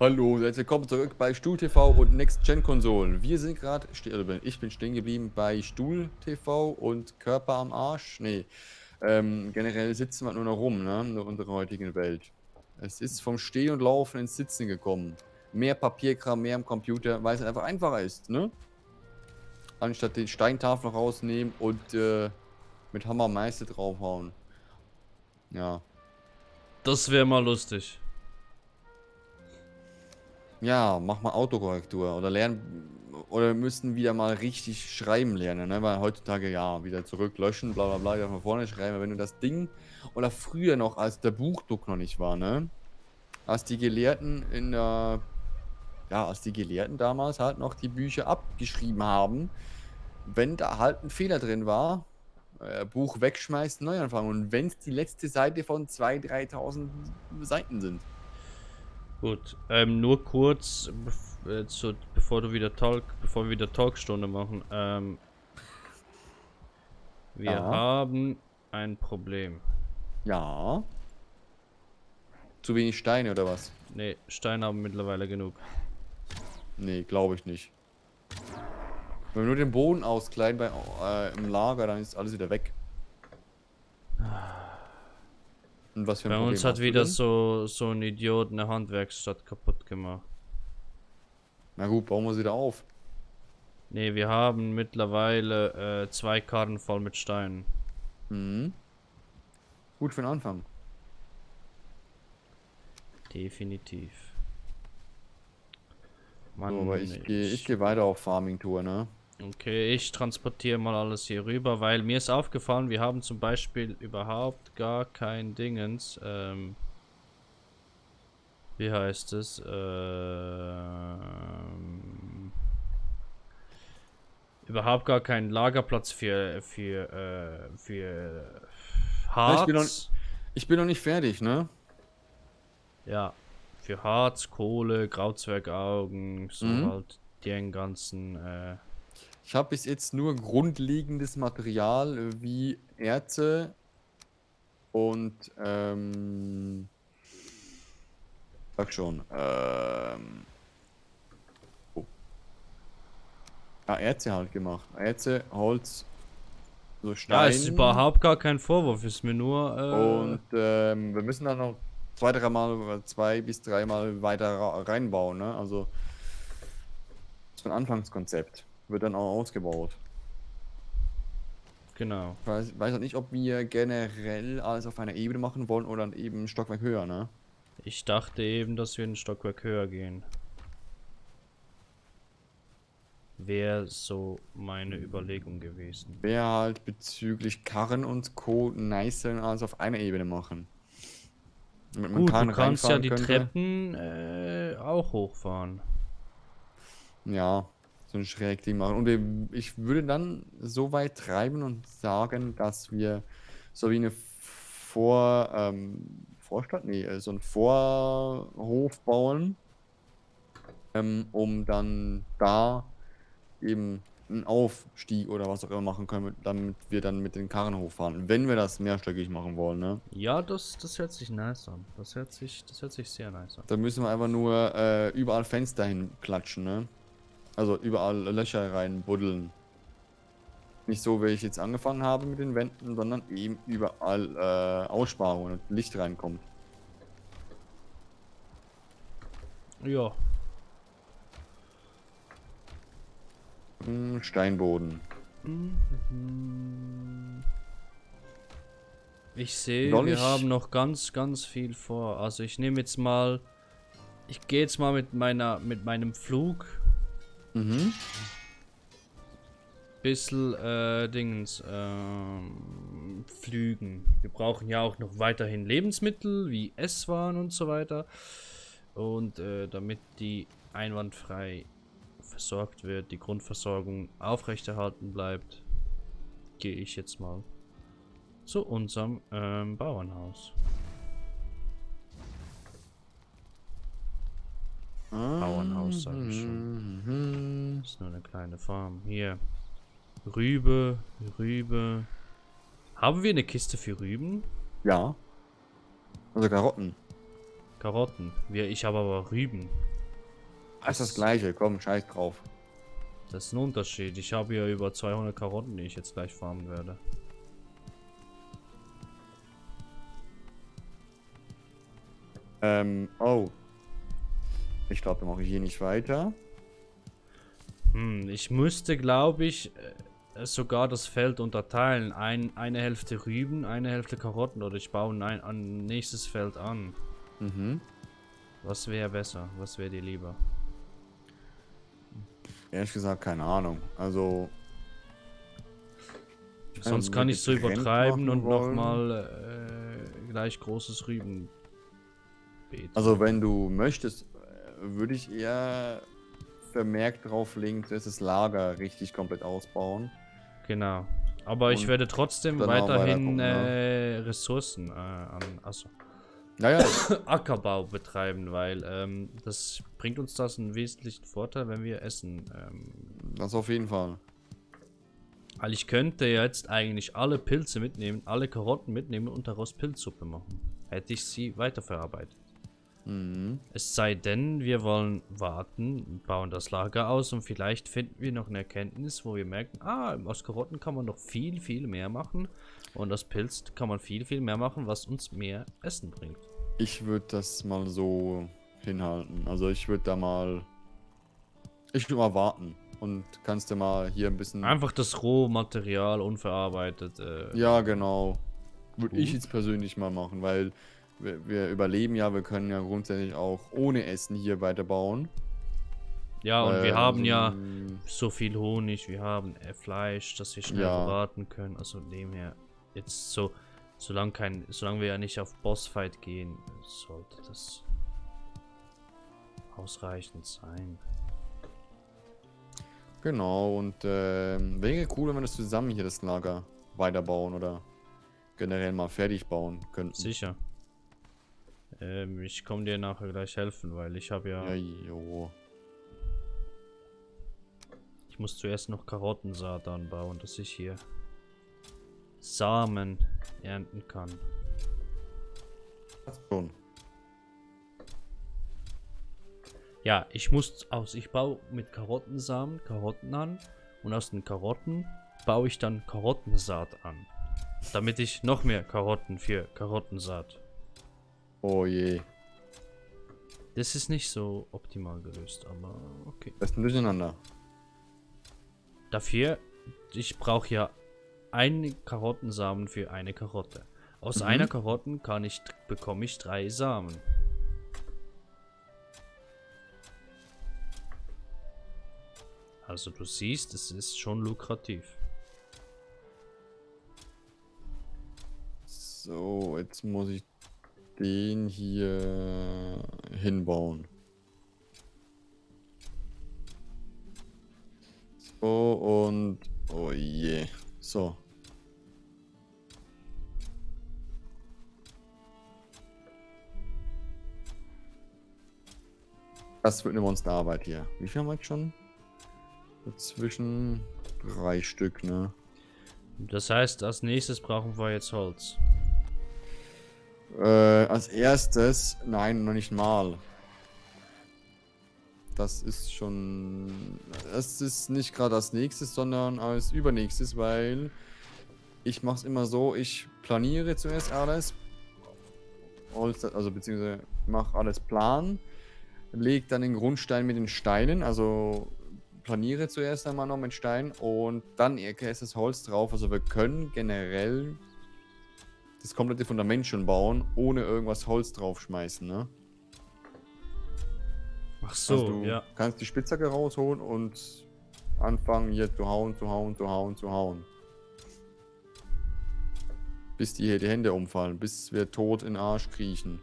Hallo, herzlich willkommen zurück bei Stuhl TV und Next Gen Konsolen. Wir sind gerade, ich bin stehen geblieben bei Stuhl TV und Körper am Arsch. Nee, generell sitzen wir nur noch rum, ne, in unserer heutigen Welt. Es ist vom Stehen und Laufen ins Sitzen gekommen. Mehr Papierkram, mehr am Computer, weil es einfach einfacher ist, ne? Anstatt die Steintafel rausnehmen und mit Hammer und Meißel draufhauen. Ja. Das wäre mal lustig. Ja, mach mal Autokorrektur oder lernen oder wir müssen wieder mal richtig schreiben lernen, ne? Weil heutzutage ja wieder zurück löschen, bla bla bla, wieder von vorne schreiben. Aber wenn du das Ding oder früher noch, als der Buchdruck noch nicht war, ne? Als die Gelehrten in der, ja, als die Gelehrten damals halt noch die Bücher abgeschrieben haben, wenn da halt ein Fehler drin war, Buch wegschmeißen, neu anfangen. Und wenn es die letzte Seite von 2.000, 3.000 Seiten sind. Gut, nur kurz, bevor wir wieder Talkstunde machen. Wir Ja, haben ein Problem. ja. Zu wenig Steine oder was? Ne, Steine haben mittlerweile genug. Nee, glaube ich nicht. Wenn wir nur den Boden auskleiden im Lager, dann ist alles wieder weg. Und was für ein Bei uns Problem hat hast du wieder denn? so ein Idiot eine Handwerksstadt kaputt gemacht. Na gut, bauen wir sie wieder auf. Ne, wir haben mittlerweile 2 Karren voll mit Steinen. Mhm. Gut für den Anfang. Definitiv. So, aber Mann, ich gehe weiter auf Farming-Tour, ne? Okay, ich transportiere mal alles hier rüber, weil mir ist aufgefallen, wir haben zum Beispiel überhaupt gar kein Dingens, wie heißt es, überhaupt gar keinen Lagerplatz für Na, Harz. ich bin noch nicht fertig, ne? Ja, für Harz, Kohle, Grauzwergaugen, so Mhm. halt den ganzen, Ich habe bis jetzt nur grundlegendes Material wie Erze und, sag schon, oh, ja, Erze halt gemacht. Erze, Holz, so ja, es ist Stein. überhaupt gar kein Vorwurf, ist mir nur, Und, wir müssen dann noch 2, dreimal oder 2 bis dreimal weiter reinbauen, ne? Also, so 'n Anfangskonzept wird dann auch ausgebaut. genau. Weiß halt nicht, ob wir generell alles auf einer Ebene machen wollen oder dann eben 'n Stockwerk höher, ne? Ich dachte eben, dass wir ein Stockwerk höher gehen. Wäre so meine Überlegung gewesen. Wäre halt bezüglich Karren und Co. nice, wenn wir alles auf einer Ebene machen. Damit man Gut, du Karren kannst ja reinfahren die könnte. Treppen auch hochfahren. Ja, so 'n Schrägding machen. Und ich würde dann so weit treiben und sagen, dass wir so wie 'ne Vorstadt? Ne, so 'n Vorhof bauen, um dann da eben 'n Aufstieg oder was auch immer machen können, damit wir dann mit den Karren hochfahren, wenn wir das mehrstöckig machen wollen, ne? Ja, das hört sich nice an. Das hört sich sehr nice an. Da müssen wir einfach nur, überall Fenster hinklatschen, ne? Also, überall Löcher reinbuddeln. Nicht so, wie ich jetzt angefangen habe mit den Wänden, sondern eben überall, Aussparungen und Licht reinkommt. Ja. Steinboden. Mhm. Ich sehe, Soll wir ich haben noch ganz viel vor. Also ich nehme jetzt mal, ich gehe jetzt mal mit meinem Flug mhm. bisschen Dingens flügen. Wir brauchen ja auch noch weiterhin Lebensmittel wie Esswaren und so weiter. Und damit die einwandfrei versorgt wird, die Grundversorgung aufrechterhalten bleibt, gehe ich jetzt mal zu unserem Bauernhaus. Bauernhaus sage ich schon. Mhm. Ist nur eine kleine Farm. Hier. Rübe, Rübe. Haben wir eine Kiste für Rüben? Ja, also Karotten. Karotten. Ich habe aber Rüben. Das ist das Gleiche, komm, scheiß drauf. Das ist ein Unterschied. Ich habe hier über 200 Karotten, die ich jetzt gleich farmen werde. Oh. Ich glaube, da mache ich hier nicht weiter. Ich müsste, glaube ich, sogar das Feld unterteilen. Eine Hälfte Rüben, eine Hälfte Karotten. Oder ich baue ein nächstes Feld an. Mhm. Was wäre besser? Was wäre dir lieber? Ehrlich gesagt, keine Ahnung. Also. Sonst kann ich so übertreiben und nochmal gleich großes Rübenbeet. Also wenn du möchtest, würde ich eher vermerkt drauf legen, zuerst das Lager richtig komplett ausbauen. Genau. Aber ich Und werde trotzdem dann auch weiter weiterhin gucken, ne? Ressourcen also Naja, Ackerbau betreiben, weil das bringt uns das einen wesentlichen Vorteil, wenn wir essen. das auf jeden Fall. Weil ich könnte jetzt eigentlich alle Pilze mitnehmen, alle Karotten mitnehmen und daraus Pilzsuppe machen. Hätte ich sie weiterverarbeitet. Mhm. Es sei denn, wir wollen warten, bauen das Lager aus und vielleicht finden wir noch eine Erkenntnis, wo wir merken, aus Karotten kann man noch viel, viel mehr machen und aus Pilz kann man viel, viel mehr machen, was uns mehr Essen bringt. Ich würde das mal so hinhalten. Also ich würde mal warten und kannst du mal hier ein bisschen. Einfach das Rohmaterial unverarbeitet. Ja, genau. Würde ich Gut. jetzt persönlich mal machen, weil wir überleben ja, wir können ja grundsätzlich auch ohne Essen hier weiterbauen. Ja, und wir Weil haben so ja ein, so viel Honig, wir haben Fleisch, das wir schnell ja, braten können. Also dem her, jetzt so, solange wir ja nicht auf Bossfight gehen, sollte das ausreichend sein. genau. Und wäre cool, wenn wir das zusammen hier das Lager weiterbauen oder generell mal fertig bauen könnten. Sicher. Ich komme dir nachher gleich helfen, weil ich habe Ja, ja. jo. Ich muss zuerst noch Karottensaat anbauen, dass ich hier Samen ernten kann. Das schon. Ja, ich baue mit Karottensamen Karotten an und aus den Karotten baue ich dann Karottensaat an. Damit ich noch mehr Karotten für Karottensaat. Oh je. Das ist nicht so optimal gelöst, aber okay. Das ist ein Durcheinander. Dafür, ich brauche ja einen Karottensamen für eine Karotte. Aus einer Karotten bekomme ich 3 Samen. Also du siehst, es ist schon lukrativ. So, jetzt muss ich den hier hinbauen. So und oh je. So. Das wird eine Monsterarbeit hier. Wie viel haben wir jetzt schon? Dazwischen 3 Stück, ne? Das heißt, als nächstes brauchen wir jetzt Holz. Als erstes, nein, noch nicht mal. Das ist schon, das ist nicht gerade als nächstes, sondern als übernächstes, weil ich mache es immer so, ich planiere zuerst alles, also beziehungsweise mache alles plan, lege dann den Grundstein mit den Steinen, also planiere zuerst einmal noch mit Stein und dann erst das Holz drauf, also wir können generell das komplette Fundament schon bauen, ohne irgendwas Holz draufschmeißen, ne? Ach so, Also du ja. kannst die Spitzhacke rausholen und anfangen hier zu hauen, zu hauen, zu hauen, zu hauen. Bis die hier die Hände umfallen, bis wir tot in den Arsch kriechen.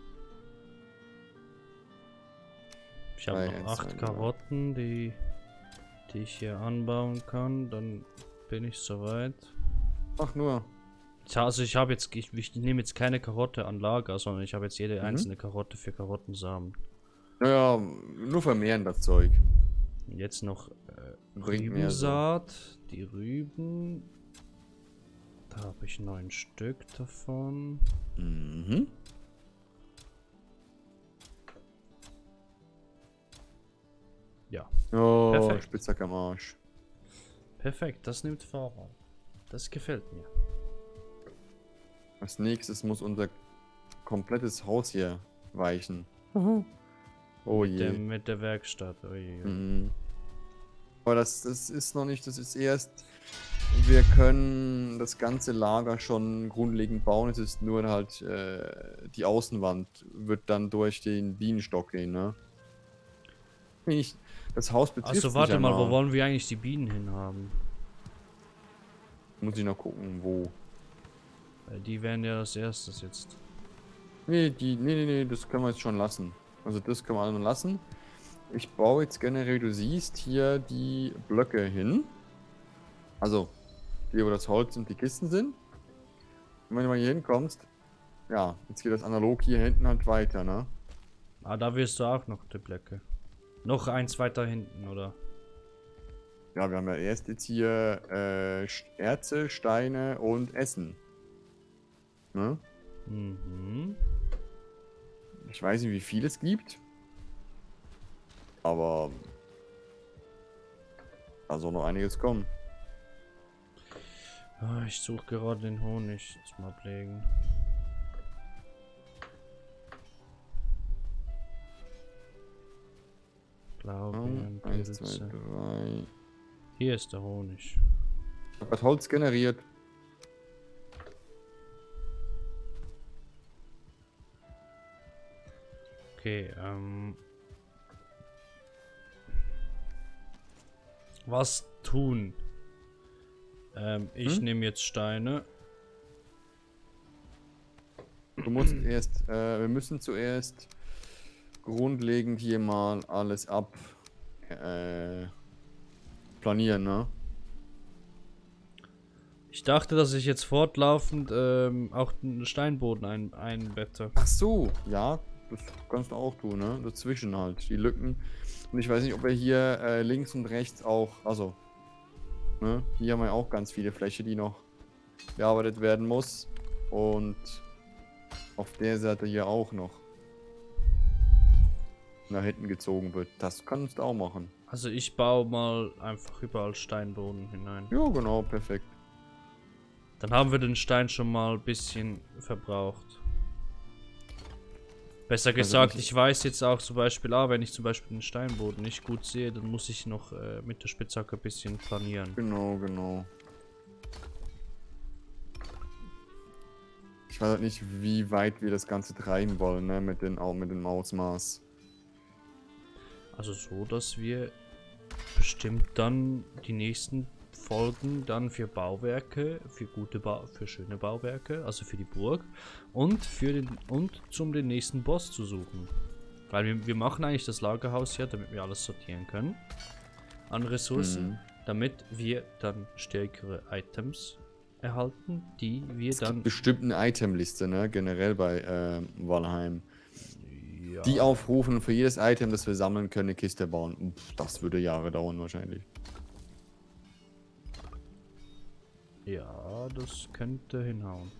Ich habe noch 8 Karotten, die ich hier anbauen kann. Dann bin ich soweit. Ach nur. Also ich nehme jetzt keine Karotte an Lager, sondern ich habe jetzt jede einzelne Karotte für Karottensamen. Naja, nur vermehren das Zeug. Und jetzt noch Bringt mehr so. Rübensaat. Die Rüben. Da habe ich 9 Stück davon. Mhm. Ja, Oh, perfekt. Spitzhack am Arsch. Perfekt, das nimmt Vorrang. Das gefällt mir. Als nächstes muss unser komplettes Haus hier weichen. Oh je. Mit der Werkstatt. Uiuiui. Mhm. Aber das ist noch nicht, das ist erst. Wir können das ganze Lager schon grundlegend bauen. Es ist nur halt, die Außenwand wird dann durch den Bienenstock gehen, ne? Nicht, das Haus betrifft Achso, es nicht warte mal, wo einmal. wollen wir eigentlich die Bienen hinhaben? Muss ich noch gucken, wo. Weil die wären ja das erstes jetzt. Nee, das können wir jetzt schon lassen. Also das können wir alle lassen. Ich baue jetzt generell, du siehst hier die Blöcke hin. Also, hier wo das Holz und die Kisten sind. Und wenn du mal hier hinkommst, ja, jetzt geht das analog hier hinten halt weiter, ne? Ah, da wirst du auch noch die Blöcke. Noch eins weiter hinten, oder? Ja, wir haben ja erst jetzt hier Erze, Steine und Essen. Ne? Mhm. Ich weiß nicht, wie viel es gibt. Aber da soll noch einiges kommen. Ah, ich suche gerade den Honig. Jetzt mal ablegen. Blaubeeren, 1, 2, Pilze. 3. Hier ist der Honig. Ich habe Holz generiert. Okay, was tun? Ich Hm? nehme jetzt Steine. Du musst erst, wir müssen zuerst grundlegend hier mal alles planieren, ne? Ich dachte, dass ich jetzt fortlaufend auch den Steinboden einbette. Ach so, ja, das kannst du auch tun, ne? Dazwischen halt, die Lücken. Und ich weiß nicht, ob wir hier links und rechts auch, also, ne? Hier haben wir auch ganz viele Fläche, die noch bearbeitet werden muss. Und auf der Seite hier auch noch nach hinten gezogen wird. Das kannst du auch machen. Also ich baue mal einfach überall Steinboden hinein. Ja, genau, perfekt. Dann haben wir den Stein schon mal ein bisschen verbraucht. Besser gesagt, ich weiß jetzt auch zum Beispiel, wenn ich zum Beispiel den Steinboden nicht gut sehe, dann muss ich noch mit der Spitzhacke ein bisschen planieren. Genau, genau. Ich weiß halt nicht, wie weit wir das Ganze treiben wollen, ne? Mit dem Ausmaß. Also so, dass wir bestimmt dann die nächsten Folgen dann für Bauwerke, für schöne Bauwerke, also für die Burg und zum den nächsten Boss zu suchen. Weil wir machen eigentlich das Lagerhaus hier, damit wir alles sortieren können an Ressourcen, damit wir dann stärkere Items erhalten, die wir Es dann... gibt bestimmt eine Itemliste, ne? Generell bei Valheim. Ja, Die aufrufen für jedes Item, das wir sammeln können, eine Kiste bauen. Pff, das würde Jahre dauern wahrscheinlich. ja, das könnte hinhauen.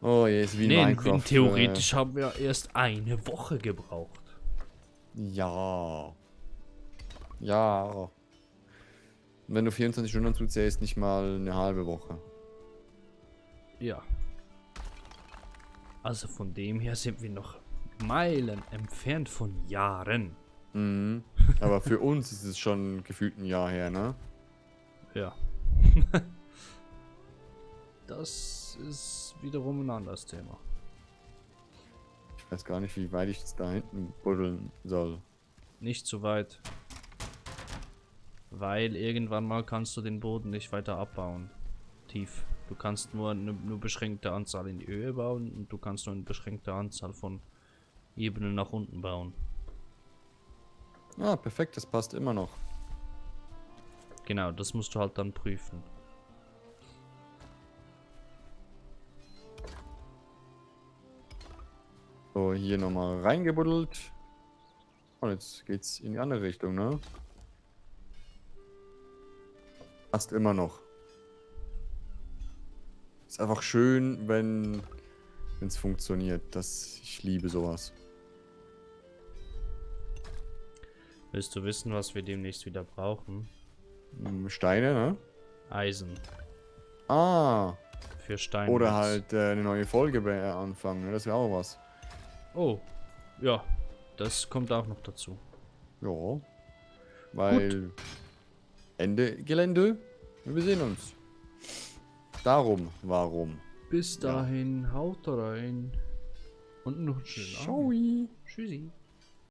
Oh je, ist wie in Nee, Minecraft. theoretisch haben wir erst eine Woche gebraucht. Ja. Ja. Wenn du 24 Stunden zuzählst, nicht mal eine halbe Woche. Ja. Also von dem her sind wir noch Meilen entfernt von Jahren. Mhm. Aber für uns ist es schon gefühlt ein Jahr her, ne? Ja. Das ist wiederum ein anderes Thema. Ich weiß gar nicht, wie weit ich jetzt da hinten buddeln soll. Nicht zu weit. Weil irgendwann mal kannst du den Boden nicht weiter abbauen. Tief. Du kannst nur eine beschränkte Anzahl in die Höhe bauen und du kannst nur eine beschränkte Anzahl von Ebenen nach unten bauen. Ah, perfekt, das passt immer noch. Genau, das musst du halt dann prüfen. So, hier nochmal reingebuddelt. Und jetzt geht's in die andere Richtung, ne? Passt immer noch. Ist einfach schön, wenn es funktioniert. Ich liebe sowas. Willst du wissen, was wir demnächst wieder brauchen? Steine, ne? Eisen. Ah. Für Stein. Oder halt eine neue Folge anfangen, ne? Das wäre auch was. Oh. Ja. Das kommt auch noch dazu. Ja. Weil Ende Gelände. Wir sehen uns. Darum, warum? Bis dahin, haut rein. Und noch einen schönen Ciao. Abend. Tschüssi.